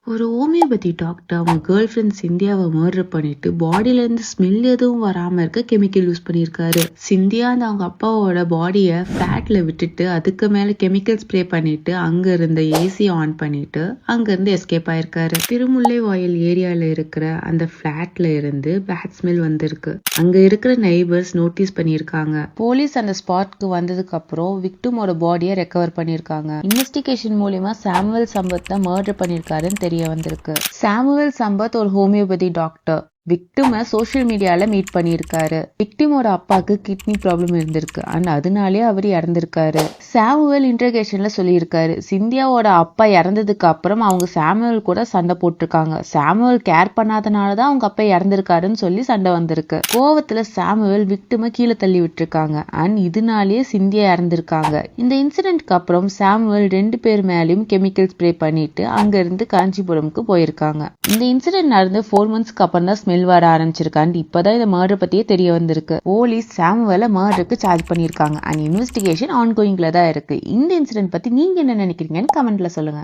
ஒரு homeopathy doctor அவங்க girl friend சிந்தியாவை murder பண்ணிட்டு பாடியில இருந்து ஸ்மெல் எதுவும் வராம இருக்க கெமிக்கல் யூஸ் பண்ணியிருக்காரு. சிந்தியா அந்த அவங்க அப்பாவோட பாடியை ஃபிளாட்ல விட்டுட்டு அதுக்கு மேல கெமிக்கல் ஸ்ப்ரே பண்ணிட்டு அங்க இருந்த ஏசி ஆன் பண்ணிட்டு அங்க இருந்து எஸ்கேப் ஆயிருக்காரு. திருமுல்லை வாயில் ஏரியால இருக்கிற அந்த ஃபிளாட்ல இருந்து பேட் ஸ்மெல் வந்திருக்கு. அங்க இருக்கிற நெய்பர்ஸ் நோட்டீஸ் பண்ணியிருக்காங்க. போலீஸ் அந்த ஸ்பாட்க்கு வந்ததுக்கு அப்புறம் விக்டிமோட பாடியை ரெக்கவர் பண்ணியிருக்காங்க. இன்வெஸ்டிகேஷன் மூலியமா சாமுவேல் சம்பத் தான் மர்டர் பண்ணியிருக்காருன்னு தெரிய வந்திருக்கு. சாமுவேல் சம்பத் ஒரு ஹோமியோபதி டாக்டர். விக்டிம சோசியல் மீடியால மீட் பண்ணியிருக்காரு. விக்டிமோட அப்பாக்கு கிட்னி ப்ராப்ளம் இருந்திருக்கு அண்ட் அதனாலே அவர் இறந்திருக்காரு. சாமுவேல் இன்டர்கேஷன்ல சொல்லியிருக்காரு, சிந்தியாவோட அப்பா இறந்ததுக்கு அப்புறம் அவங்க சாமுவேல் கூட சண்டை போட்டிருக்காங்க. சாமுவேல் கேர் பண்ணாதனாலதான் அவங்க அப்பா இறந்திருக்காருன்னு சொல்லி சண்டை வந்திருக்கு. கோவத்துல சாமுவேல் விக்டிம கீழே தள்ளி விட்டுருக்காங்க அண்ட் இதனாலேயே சிந்தியா இறந்திருக்காங்க. இந்த இன்சிடென்ட்க்கு அப்புறம் சாமுவேல் 2 பேர் மேலயும் கெமிக்கல் ஸ்ப்ரே பண்ணிட்டு அங்க இருந்து காஞ்சிபுரம்க்கு போயிருக்காங்க. இந்த இன்சிடென்ட் நடந்து 4 monthsக்கு அப்புறம் தான் ஸ்மெல் வர ஆரம்பிச்சிருக்காண்டு இப்பதான் இந்த மர்டர் பத்தியே தெரிய வந்திருக்கு. போலீஸ் சாமுவேல மர்டருக்கு சார்ஜ் பண்ணிருக்காங்க அண்ட் இன்வெஸ்டிகேஷன் ஆன்கோயிங்ல தான் இருக்கு. இந்த இன்சிடென்ட் பத்தி நீங்க என்ன நினைக்கிறீங்கன்னு கமெண்ட்ல சொல்லுங்க.